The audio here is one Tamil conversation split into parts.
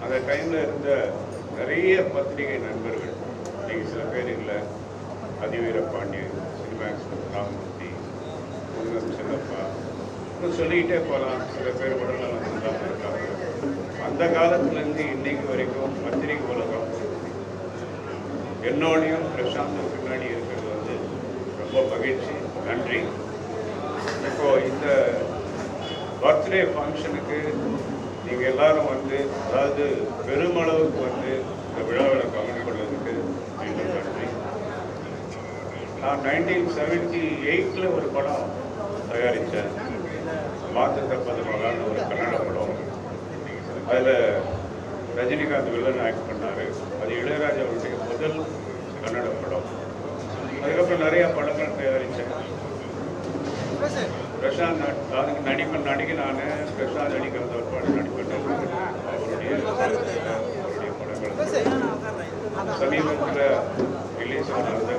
அந்த டைமில் இருந்த நிறைய பத்திரிகை நண்பர்கள், நீங்கள் சில பேர் இல்லை, அதிவீர பாண்டியன், சினிமாக்ஸ் ராமமூர்த்தி, முருகன் செல்லப்பா, இன்னும் சொல்லிக்கிட்டே போகலாம். சில பேர் உடல்நலம் இல்லாமல் இருக்காங்க. அந்த காலத்துலேருந்து இன்னைக்கு வரைக்கும் பத்திரிகை உலகம் என்னோடையும் பிரசாந்த் பின்னாடி இருக்கிறது வந்து ரொம்ப மகிழ்ச்சி. நன்றி. இப்போ இந்த பர்த்டே ஃபங்க்ஷனுக்கு நீங்கள் எல்லாரும் வந்து, அதாவது பெருமளவுக்கு வந்து இந்த விழாவில் கலந்து கொள்வதற்கு மீண்டும் நன்றி. நான் 1978 ஒரு படம் தயாரித்தேன், மாற்று தப்பது மகான்னு ஒரு கன்னட படம். அதில் ரஜினிகாந்த் வில்லன் ஆக்ட் பண்ணார். அது இளையராஜாவுடைய முதல் கன்னட படம். அதுக்கப்புறம் நிறையா படங்கள் தயாரித்தேன். பிரசாந்த் அதுக்கு நடிகை நான் பிரசாந்த் நடிக்கிறத ஒரு படம் நடிப்பேன். அவருடைய படங்கள் சமீபத்தில் ரிலீஸ் ஆனது.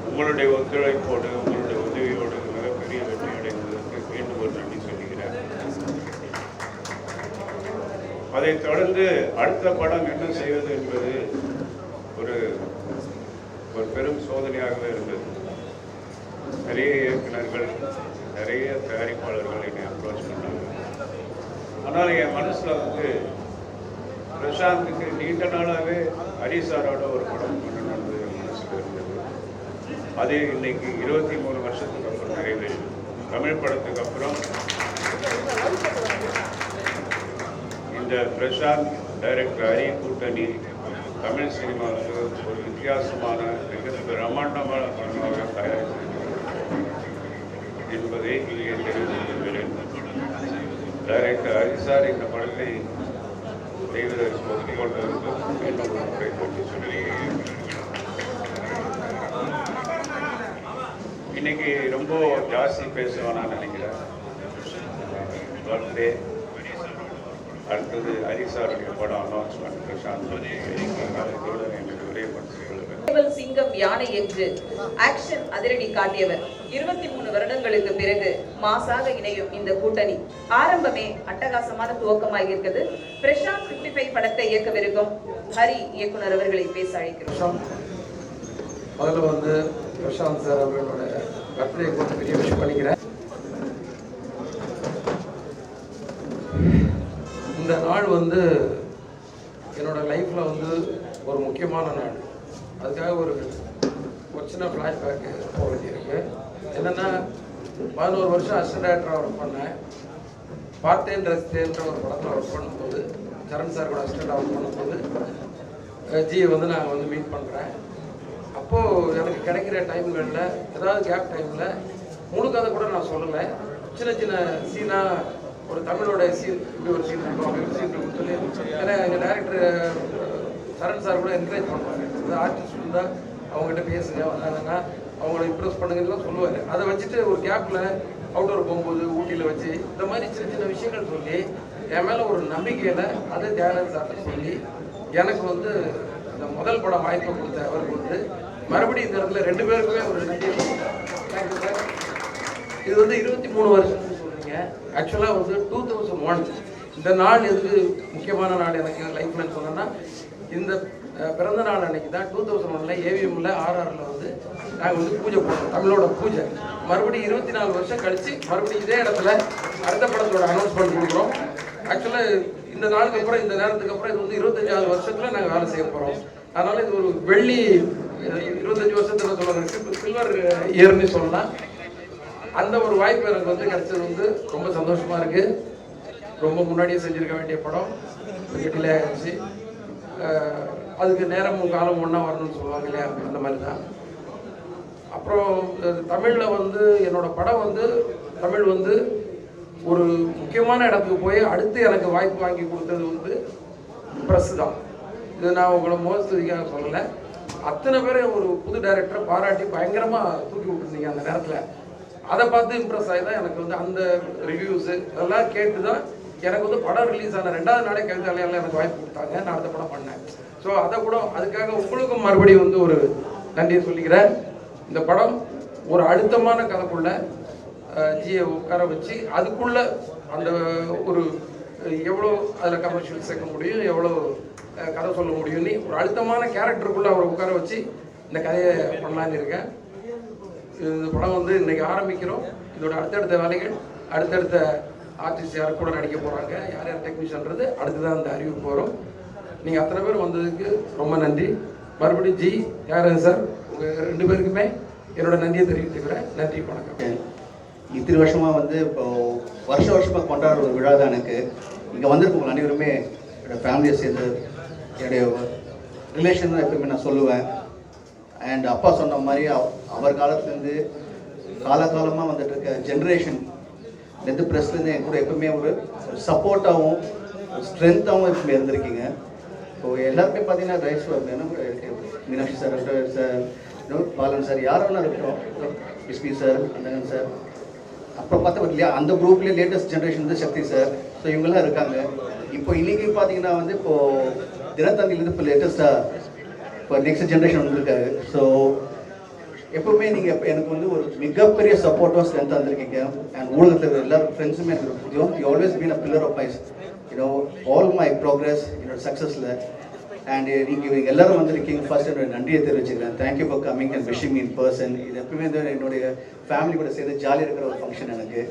உங்களுடைய ஒத்துழைப்போடு, உங்களுடைய உதவியோடு மிகப்பெரிய வெற்றி அடைந்ததற்கு மீண்டும் ஒரு நன்றி சொல்லுகிறேன். அதைத் தொடர்ந்து அடுத்த படம் என்ன செய்வது என்பது ஒரு பெரும் சோதனையாகவே இருந்தது. நிறைய இயக்குநர்கள், நிறைய தயாரிப்பாளர்கள் என்னை அப்ரோச் பண்ணாங்க. ஆனால் என் மனசில் வந்து பிரசாந்துக்கு நீண்ட நாளாகவே ஹரிசாரோட ஒரு படம் பண்ணணும்னு என் மனசில் இருந்தது. அது இன்னைக்கு 23 வருஷத்துக்கு அப்புறம் நிறைவேறும். தமிழ் படத்துக்கு அப்புறம் இந்த பிரசாந்த் டைரக்டர் ஹரி கூட்டணி தமிழ் சினிமாவுக்கு ஒரு வித்தியாசமான மிக பிரம்மாண்டமான படமாக தயாரித்து என்பதை இங்கே தெரிவித்துக் கொள்கிறேன். டைரக்டர் ஹரிசார் இந்த படத்தை செய்வதற்கு ஒத்துக்கொண்டதற்கு மீண்டும் ஒரு முறை பற்றி சொல்லுகிறேன். இன்னைக்கு ரொம்ப ஜாஸ்தி பேசுவேன் நான் நினைக்கிறேன். பர்த்டே, அடுத்தது ஹரிசாருடைய படம் அனௌன்ஸ்மெண்ட், பிரசாந்த் சிங்கம் யானை என்று ஆக்ஷன் அதிரடி காட்டியவர் 23 வருடங்களுக்கு பிறகு மாசாக இணையும் இந்த கூட்டணி ஆரம்பமே அட்டகாசமான துவக்கமாக இருக்கிறது. பிரசாந்த் 55 படத்தை இயக்கவிருக்கும் ஹரி இயக்குனர் அவர்களை பேச அழைக்கிறோம். முதல்ல வந்து பிரசாந்த் சார் அவர்களோட பர்த்டே கொஞ்சம் பெரிய விஷயம் பண்ணிக்கிறேன். இந்த நாள் வந்து என்னோட லைஃப்பில் வந்து ஒரு முக்கியமான நாள். அதுக்காக ஒரு சின்ன ஃப்ளாஷ்பேக்கு போக வேண்டியிருக்கு. என்னென்னா 11 வருஷம் அசிஸ்டன்ட் டைரக்டராக ஒர்க் பண்ணேன். பார்த்தேன் ரசித்தேன்ற ஒரு படத்தில் ஒர்க் பண்ணும்போது, சரண் சார் கூட அசிஸ்டண்டாக ஒர்க் பண்ணும்போது ஜியை வந்து நான் வந்து மீட் பண்ணுறேன். அப்போது எனக்கு கிடைக்கிற டைம்களில், ஏதாவது கேப் டைமில் முழு கதை கூட நான் சொல்லலை, சின்ன சின்ன சீனாக ஒரு தமிழோட சீன், இப்படி ஒரு சீன் இருக்கும், அப்படி ஒரு சீன் இருக்குன்னு சொல்லி, ஏன்னா எங்கள் டைரக்டர் சரண் சார் கூட என்கரேஜ் பண்ணுவாங்க. அது ஆர்டிஸ்ட் இருந்தால் அவங்ககிட்ட பேசுங்க, வந்தாங்கன்னா அவங்கள இம்ப்ரெஸ் பண்ணுங்கலாம் சொல்லுவார். அதை வச்சுட்டு ஒரு கேப்பில் அவுட்டோர் போகும்போது ஊட்டியில் வச்சு இந்த மாதிரி சின்ன சின்ன விஷயங்கள் சொல்லி என் மேலே ஒரு நம்பிக்கையில் அதை தியானம் சார்ட்ட சொல்லி எனக்கு வந்து இந்த முதல் படம் வாய்ப்பு கொடுத்த அவருக்கு வந்து மறுபடியும் இந்த இடத்துல 2 பேருக்குமே ஒரு நன்றி. Thank you sir. இது வந்து 23 வருஷம்னு சொல்றீங்க. ஆக்சுவலாக வந்து 2001 இந்த நாள் எதுக்கு முக்கியமான நாள் எனக்கு லைஃப்லன்னு சொன்னேன்னா, இந்த பிறந்த நாள் அன்னைக்கு தான் 2001 ஏவிஎம்ல RRல வந்து நாங்கள் வந்து பூஜை போடுறோம், தமிழோட பூஜை. மறுபடியும் 24 வருஷம் கழிச்சு மறுபடியும் இதே இடத்துல அடுத்த படத்தோட அனௌன்ஸ்மெண்ட் கொடுக்குறோம். ஆக்சுவலாக இந்த நாளுக்கு அப்புறம், இந்த நேரத்துக்கு அப்புறம் இது வந்து 25வது வருஷத்துல நாங்கள் வேலை செய்ய போகிறோம். அதனால இது ஒரு வெள்ளி 25 வருஷத்துல சொல்லுவாங்க, சில்வர் இயர்னு சொல்லலாம். அந்த ஒரு வாய்ப்பு எனக்கு வந்து கிடைச்சது வந்து ரொம்ப சந்தோஷமா இருக்கு. ரொம்ப முன்னாடியே செஞ்சிருக்க வேண்டிய படம் கொஞ்சம் டிலே ஆகிடுச்சு. அதுக்கு நேரமும் காலம் ஒன்றா வரணும்னு சொல்லுவாங்க இல்லையா, அந்த மாதிரி தான். அப்புறம் தமிழில் வந்து என்னோட படம் வந்து தமிழ் வந்து ஒரு முக்கியமான இடத்துக்கு போய் அடுத்து எனக்கு வாய்ப்பு வாங்கி கொடுத்தது வந்து ப்ரெஸ் தான். இது நான் உங்களை மோசத்துக்காக சொல்லலை. அத்தனை பேரை ஒரு புது டைரக்டரை பாராட்டி பயங்கரமாக தூக்கி விட்டுருந்தீங்க அந்த நேரத்தில். அதை பார்த்து இம்ப்ரெஸ் ஆகி தான் எனக்கு வந்து அந்த ரிவ்யூஸு அதெல்லாம் கேட்டு தான் எனக்கு வந்து படம் ரிலீஸ் ஆன 2வது நாளே கவிதாலயெல்லாம் எனக்கு வாய்ப்பு கொடுத்தாங்க. நான் அடுத்த படம் பண்ணேன். ஸோ அதை கூட அதுக்காக உங்களுக்கும் மறுபடியும் வந்து ஒரு நன்றியை சொல்லிக்கிறேன். இந்த படம் ஒரு அழுத்தமான கதைக்குள்ள ஜியை உட்கார வச்சு அதுக்குள்ள அந்த ஒரு எவ்வளோ அதில் கமர்ஷியல் சேர்க்க முடியும், எவ்வளோ கதை சொல்ல முடியும்னு ஒரு அழுத்தமான கேரக்டருக்குள்ளே அவரை உட்கார வச்சு இந்த கதையை பண்ணலான்னு இருக்கேன். இந்த படம் வந்து இன்றைக்கி ஆரம்பிக்கிறோம். இதோட அடுத்தடுத்த வேலைகள், அடுத்தடுத்த ஆர்டிஸ்ட் யார் கூட நடிக்க போகிறாங்க, யார் யார் டெக்னீஷியன்றது அடுத்துதான் அந்த அறிவிப்பு வரும். நீங்கள் அத்தனை பேர் வந்ததுக்கு ரொம்ப நன்றி. மறுபடியும் ஜி தியாகராஜன் சார் உங்கள் 2 பேருக்குமே என்னோட நன்றியை தெரிவித்துக்கிறேன். நன்றி, வணக்கம். இத்தனை வருஷமாக வந்து இப்போ வருஷமாக கொண்டாடுற ஒரு விழா தான் எனக்கு. இங்கே வந்திருக்கவங்க அனைவருமே என்னோடய ஃபேமிலியை சேர்ந்து என்னுடைய ரிலேஷன் தான் எப்பவுமே நான் சொல்லுவேன். அண்ட் அப்பா சொன்ன மாதிரி அவர் காலத்துலேருந்து காலகாலமாக வந்துட்டு இருக்க ஜென்ரேஷன்லேருந்து ப்ரெஸ்லேருந்து என் கூட எப்பவுமே ஒரு சப்போர்ட்டாகவும் ஸ்ட்ரென்த்தாகவும் எப்பவுமே இருந்திருக்கீங்க. ஸோ எல்லாருமே பார்த்தீங்கன்னா rice Meenakshi sir sir Balan sir யார் வேணா இருக்கட்டும், எஸ்பி சார், அந்தகன் சார், அப்புறம் பார்த்தா இல்லையா அந்த குரூப்லேயே லேட்டஸ்ட் ஜென்ரேஷன் வந்து சக்தி சார். ஸோ இவங்கெல்லாம் இருக்காங்க. இப்போ இன்றைக்கி பார்த்தீங்கன்னா வந்து இப்போது தினத்தந்திலேருந்து இப்போ லேட்டஸ்ட்டாக இப்போ நெக்ஸ்ட் ஜென்ரேஷன் வந்துருக்காரு. ஸோ எப்பவுமே நீங்கள் இப்போ எனக்கு வந்து ஒரு மிகப்பெரிய சப்போர்ட்டும் ஸ்ட்ரென்த்தாக இருந்திருக்கீங்க. அண்ட் ஊடகத்தில் இருக்கிற எல்லாரும் ஃப்ரெண்ட்ஸுமே எனக்கு you always been a pillar of my all my progress என்னோட சக்ஸஸில். அண்ட் நீங்கள் எல்லாரும் வந்திருக்கீங்க. ஃபர்ஸ்ட் என்னோட நன்றியை தெரிவிச்சுக்கிறேன். Thank you for coming and wishing me in person. இது எப்பவுமே வந்து என்னுடைய ஃபேமிலி கூட சேர்ந்து ஜாலியாக இருக்கிற ஒரு ஃபங்க்ஷன் எனக்கு.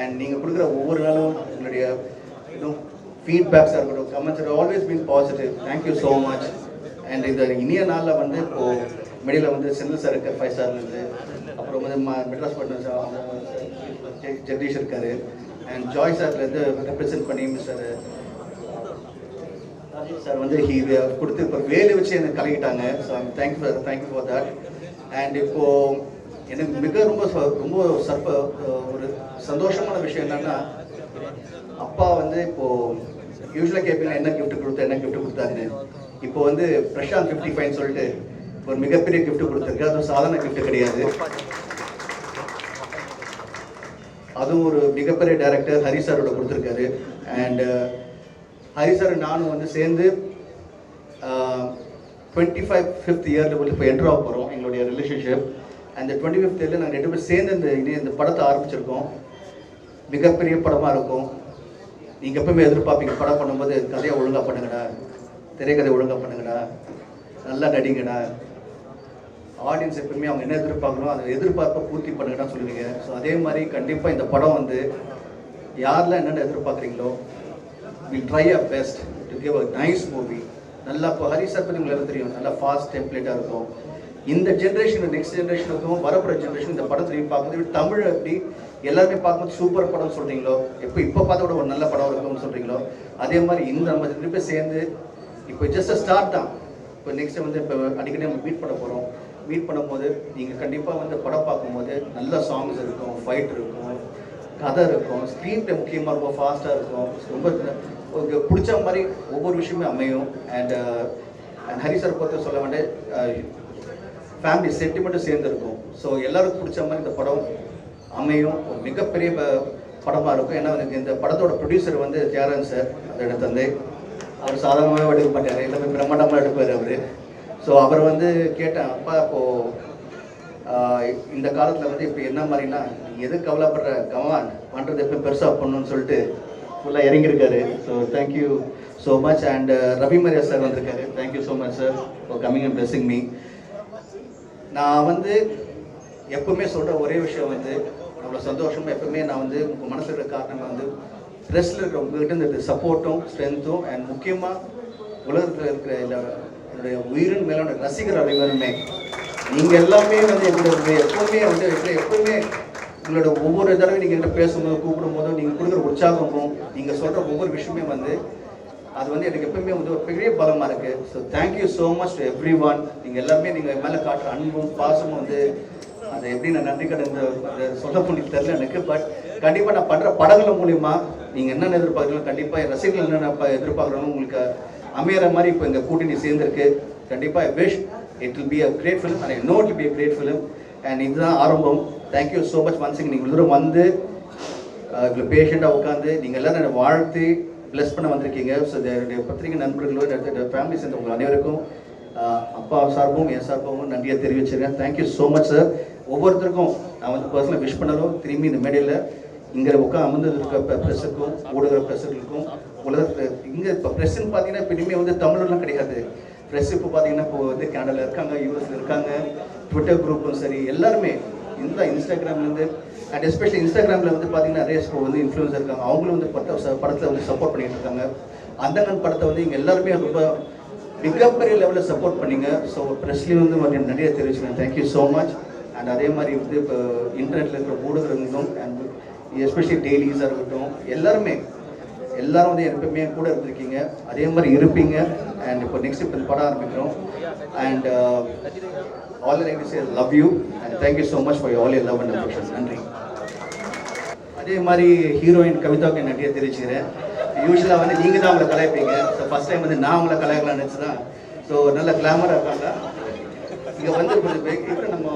அண்ட் நீங்கள் கொடுக்குற ஒவ்வொரு நாளும் உங்களுடைய ஃபீட்பேக்ஸாக இருக்கட்டும், comments always been positive. Thank you so much. And இந்த இனிய நாளில் வந்து இப்போது மெடியில் வந்து செந்தில் சார் இருக்கார் 5 ஸ்டார்லேருந்து, அப்புறம் வந்து மெட்ராஸ் பட்டன் ஜெகதீஷ் இருக்கார், அண்ட் ஜாய் சார்லேருந்து ரெப்ரசென்ட் பண்ணி மிஸ்டர் சார் வந்து கொடுத்து இப்போ வேலை வச்சு எனக்கு கலக்கிட்டாங்க. So thank you for that. And இப்போது எனக்கு மிக ரொம்ப ஒரு சந்தோஷமான விஷயம் என்னென்னா, அப்பா வந்து இப்போது யூஸ்வலாக கேட்பீங்க என்ன கிஃப்ட் கொடுத்தாருன்னு. இப்போ வந்து பிரசாந்த் 55 சொல்லிட்டு ஒரு மிகப்பெரிய கிஃப்ட் கொடுத்துருக்கு. அது சாதாரண கிஃப்ட் கிடையாது. அதுவும் ஒரு மிகப்பெரிய டைரக்டர் ஹரி சாரோட கொடுத்துருக்காரு. அண்ட் ஹரி சார் நானும் வந்து சேர்ந்து 25th இயரில் இப்போ என்ட்ரு ஆக போகிறோம் எங்களுடைய ரிலேஷன்ஷிப். அந்த 25th இயரில் நாங்கள் 2 பேரும் சேர்ந்து இந்த படத்தை ஆரம்பிச்சிருக்கோம். மிகப்பெரிய படமாக இருக்கும். நீங்கள் எப்பவுமே எதிர்பார்ப்பீங்க படம் பண்ணும்போது கதையை ஒழுங்காக பண்ணுங்கடா, திரைக்கதை ஒழுங்காக பண்ணுங்கடா, நல்லா நடிங்கடா. ஆடியன்ஸ் எப்பவுமே அவங்க என்ன எதிர்பார்க்கணும் அந்த எதிர்பார்ப்பை பூர்த்தி பண்ணுங்கடான்னு சொல்லுவீங்க. ஸோ அதே மாதிரி கண்டிப்பாக இந்த படம் வந்து யாரெல்லாம் என்னென்ன எதிர்பார்க்குறீங்களோ will try a best to give a nice movie. நல்லா இப்போ ஹரி சார் பற்றி உங்களுக்கு தெரியும், நல்லா ஃபாஸ்ட் டெம்ப்ளேட்டாக இருக்கும். இந்த ஜென்ரேஷன் நெக்ஸ்ட் ஜென்ரேஷனுக்கும் வரப்போகிற ஜென்ரேஷன் இந்த படத்துலையும் பார்க்கும்போது தமிழ் எப்படி எல்லாருமே பார்க்கும்போது சூப்பர் படம் சொல்கிறீங்களோ, இப்போ பார்த்தா கூட ஒரு நல்ல படம் இருக்கும்னு சொல்கிறீங்களோ, அதே மாதிரி இந்த நம்ம 2 பேர் சேர்ந்து இப்போ ஜஸ்ட் ஸ்டார்ட் தான். இப்போ நெக்ஸ்ட் வந்து இப்போ அடிக்கடி நம்ம மீட் பண்ண போகிறோம். மீட் பண்ணும்போது நீங்கள் கண்டிப்பாக வந்து படம் பார்க்கும்போது நல்ல சாங்ஸ் இருக்கும், ஃபைட் இருக்கும், கதை இருக்கும், ஸ்க்ரீன் ப்ளே முக்கியமாக ரொம்ப ஃபாஸ்ட்டாக இருக்கும். ரொம்ப உங்களுக்கு பிடிச்ச மாதிரி ஒவ்வொரு விஷயமே அமையும். அண்ட் ஹரி சார் பொறுத்த சொல்ல வேண்டிய ஃபேமிலி சென்டிமெண்ட்டும் சேர்ந்து இருக்கும். ஸோ எல்லாருக்கும் பிடிச்ச மாதிரி இந்த படம் அமையும். ஒரு மிகப்பெரிய படமாக இருக்கும். ஏன்னா எனக்கு இந்த படத்தோட ப்ரொடியூசர் வந்து தியாகராஜன் சார், அதோட தந்தை. அவர் சாதாரணமாக எடுக்க மாட்டார், எல்லாமே பிரம்மாண்டமாக எடுப்பார் அவர். ஸோ அவர் வந்து கேட்டேன், அப்பா இப்போது இந்த காலத்தில் வந்து இப்போ என்ன மாதிரினா எது கவலைப்படுற கவான் பண்ணுறது எப்போ பெருசாக பண்ணணும்னு சொல்லிட்டு ஃபுல்லாக இறங்கியிருக்காரு. So thank you so much. And Ravi Maria sir வந்திருக்காரு. Thank you so much sir for coming and blessing me. நான் வந்து எப்பவுமே சொல்கிற ஒரே விஷயம் வந்து அவ்வளோ சந்தோஷமாக எப்பவுமே நான் வந்து உங்கள் மனசில் இருக்கிற காரணம் வந்து ப்ரெஸ்ஸில் இருக்கிற உங்கள்கிட்ட இந்த சப்போர்ட்டும் ஸ்ட்ரென்த்தும் அண்ட் முக்கியமாக உலகத்தில் இருக்கிற என்னுடைய உயிரின் மேலே ரசிகர் அனைவருமே நீங்கள் எல்லாமே வந்து எங்களுடைய எப்பவுமே உங்களோட ஒவ்வொரு தடவை நீங்கள் என்கிட்ட பேசும்போது கூப்பிடும் போதும் நீங்கள் கொடுக்குற உற்சாகமும் நீங்கள் சொல்கிற ஒவ்வொரு விஷயமே வந்து அது வந்து எனக்கு எப்பவுமே வந்து ஒரு பெரிய பலமாக இருக்குது. So thank you so much to every one. நீங்கள் எல்லாமே நீங்கள் மேலே காட்டுற அன்பும் பாசமும் வந்து அதை எப்படி நான் நன்றி கடன் சொல்ல முடியும் தெரில எனக்கு. பட் கண்டிப்பாக நான் பண்ணுற படங்கள் மூலிமா நீங்கள் என்னென்ன எதிர்பார்க்குறீங்களோ கண்டிப்பாக என் ரசிகர்கள் என்னென்ன எதிர்பார்க்குறோம் உங்களுக்கு அமையிற மாதிரி இப்போ இந்த கூட்டணி சேர்ந்துருக்கு. கண்டிப்பாக I wish it will be a great film and I know it will be a great film. And இதுதான் ஆரம்பம். Thank you so much once. நீங்கள் தூரம் வந்து இவ்வளோ பேஷண்ட்டாக உட்காந்து நீங்கள் எல்லோரும் என்னை வாழ்த்து ப்ளஸ் பண்ண வந்திருக்கீங்க. ஸோ என்னுடைய பத்திரிகை நண்பர்களோ என்னுடைய ஃபேமிலி சேர்ந்த உங்கள் அனைவருக்கும் அப்பா சார்பும் என் சார்பாகவும் நன்றியை தெரிவிச்சிருக்கேன். Thank you so much sir. ஒவ்வொருத்தருக்கும் நான் வந்து பர்சனலாக விஷ் பண்ணதும் திரும்பி இந்த மேடையில் இங்கே அமர்ந்து இருக்க ப்ரெஸ்ஸுக்கும் ஊடக ப்ரெஸ்ஸுகளுக்கும் உலகத்தில் இங்கே இப்போ ப்ரெஸ்ஸுன்னு பார்த்தீங்கன்னா இப்போ இனிமேல் வந்து தமிழ்லாம் கிடையாது. ப்ரெஸ் இப்போ பார்த்தீங்கன்னா இப்போ வந்து கனடாவில் இருக்காங்க, யூஎஸில் இருக்காங்க, ட்விட்டர் குரூப்பும் சரி எல்லாருமே இன்ஸ்டாகிராம்லேருந்து அண்ட் எஸ்பெஷலி இன்ஸ்டாகிராமில் வந்து பார்த்தீங்கன்னா நிறைய இப்போ வந்து இன்ஃப்ளூயன்ஸர் இருக்காங்க. அவங்களும் வந்து படத்தை வந்து சப்போர்ட் பண்ணிட்டு இருக்காங்க. அந்தகன் படத்தை வந்து இங்கே எல்லாருமே ரொம்ப மிகப்பெரிய லெவலில் சப்போர்ட் பண்ணிங்க. ஸோ ப்ரெஸ்லேயும் வந்து நிறைய தெரிவிச்சுக்கேன். Thank you so much. அண்ட் அதே மாதிரி வந்து இப்போ இன்டர்நெட்டில் இருக்கிற ஊடகங்களும் அண்ட் எஸ்பெஷலி டெய்லிஸாக இருக்கட்டும் எல்லாரும் வந்து எப்பவுமே கூட இருந்திருக்கீங்க, அதே மாதிரி இருப்பீங்க. அண்ட் இப்போ நெக்ஸ்ட் இப்போ படம் ஆரம்பிக்கிறோம். And all I like to say love you and thank you so much for all your love and affection. நன்றி. அதே மாதிரி ஹீரோயின் கவிதாவுக்கு நிறைய தெரிவிச்சுக்கிறேன். யூஸ்வலாக வந்து நீங்கள் தான் அவங்களை கலாய்ப்பீங்க. ஸோ ஃபஸ்ட் டைம் வந்து நான் அவங்களை கலாய்க்கலாம்னு நினச்சி தான். ஸோ நல்ல கிளாமராக இருக்காங்க. இங்கே வந்து இப்போ நம்ம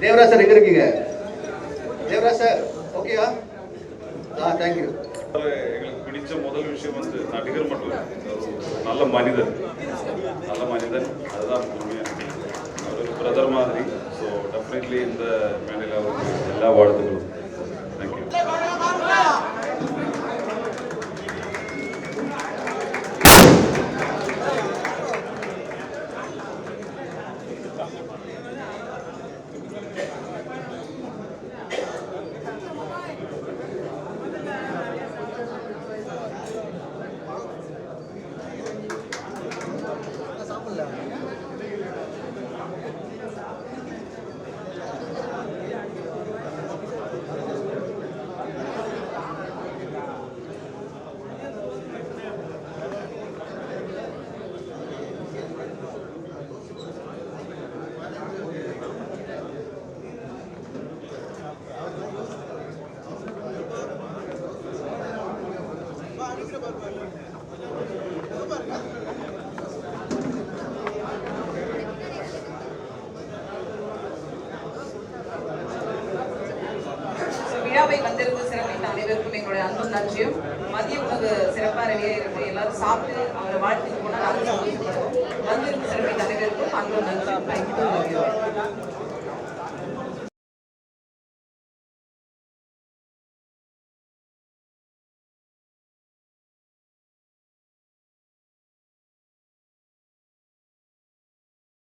தேவராஜ் சார் எங்கே இருக்கீங்க? தேவராஜ் சார் ஓகேயா? தேங்க்யூ. எங்களுக்கு பிடிச்ச முதல் விஷயம் வந்து நடிகர் மட்டும் நல்ல மனிதன். அதுதான் உண்மையாக அவர் ஒரு பிரதர் மாதிரி. ஸோ டெஃபினெட்லி இந்த மேடையில் அவருக்கு எல்லா வாழ்த்துக்களும். தேங்க்யூ. விழாவை வந்திருந்து சிறப்பித்த அனைவருக்கும் எங்களுடைய அன்பும் நன்றியும். மதிய உணவு சிறப்பாக ரெடியாக இருக்கு. எல்லாரும் சாப்பிட்டு அவரை வாழ்த்துக்கு போனால் நாங்கள் சந்தோஷப்படுவோம். வந்திருந்து சிறப்பித்த அனைவருக்கும் அன்பும் நன்றியும்.